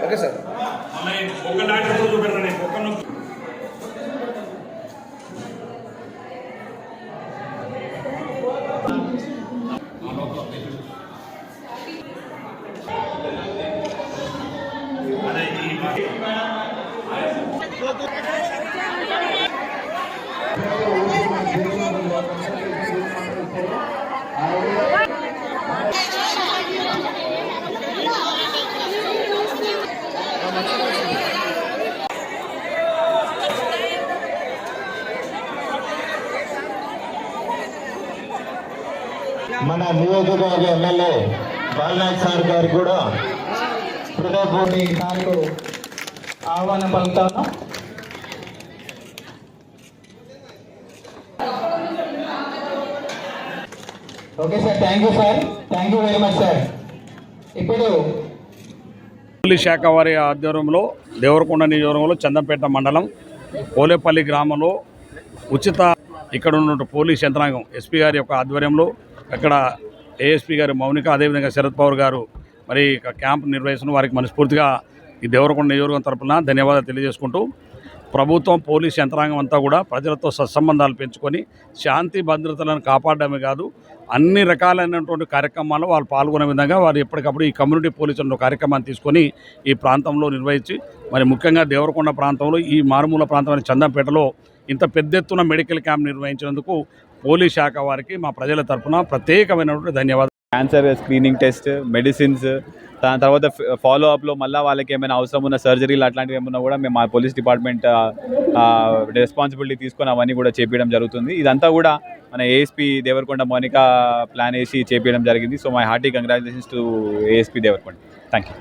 Okay sir. మన నియోజకవర్గ MLA Balanath sir గారు కూడా హృదయపూర్వక సార్కు ఆహ్వానం పలుకుతాను. Okay sir, thank you sir, thank you very much sir. ఇప్పుడు పోలీస్ శాఖ వారి ఆధ్వర్యంలో దేవరకొండ నియోజకవర్గంలో చందంపేట మండలం పోలేపల్లి గ్రామంలో ఉచిత ఇక్కడ ఉన్న పోలీస్ యంత్రాంగం ఎస్పీ గారి యొక్క ఆధ్వర్యంలో అక్కడ ఏఎస్పీ గారు మౌనిక, అదేవిధంగా శరత్ పవార్ గారు మరి క్యాంప్ నిర్వహిస్తున్న వారికి మనస్ఫూర్తిగా ఈ దేవరకొండ నియోజకవర్గం తరఫున ధన్యవాదాలు తెలియజేసుకుంటూ, ప్రభుత్వం పోలీస్ యంత్రాంగం అంతా కూడా ప్రజలతో సత్సంబంధాలు పెంచుకొని శాంతి భద్రతలను కాపాడడమే కాదు, అన్ని రకాలైనటువంటి కార్యక్రమాల్లో వాళ్ళు పాల్గొనే విధంగా వారు ఎప్పటికప్పుడు ఈ కమ్యూనిటీ పోలీసుల కార్యక్రమాన్ని తీసుకొని ఈ ప్రాంతంలో నిర్వహించి మరి ముఖ్యంగా దేవరకొండ ప్రాంతంలో ఈ మారుమూల ప్రాంతమైన చందంపేటలో ఇంత పెద్ద ఎత్తున మెడికల్ క్యాంప్ నిర్వహించినందుకు పోలీస్ శాఖ వారికి మా ప్రజల తరఫున ప్రత్యేకమైనటువంటి ధన్యవాదాలు. క్యాన్సర్ స్క్రీనింగ్ టెస్ట్, మెడిసిన్స్, దాని తర్వాత ఫాలో అప్లో మళ్ళీ వాళ్ళకి ఏమైనా అవసరం ఉన్న సర్జరీలు అట్లాంటివి ఏమన్నా కూడా మేము మా పోలీస్ డిపార్ట్మెంట్ రెస్పాన్సిబిలిటీ తీసుకొని అవన్నీ కూడా చేపించడం జరుగుతుంది. ఇదంతా కూడా మన ఏఎస్పీ దేవరకొండ మౌనిక ప్లాన్ వేసి చేపించడం జరిగింది. So my hearty congratulations to ASP Devarakonda. Thank you.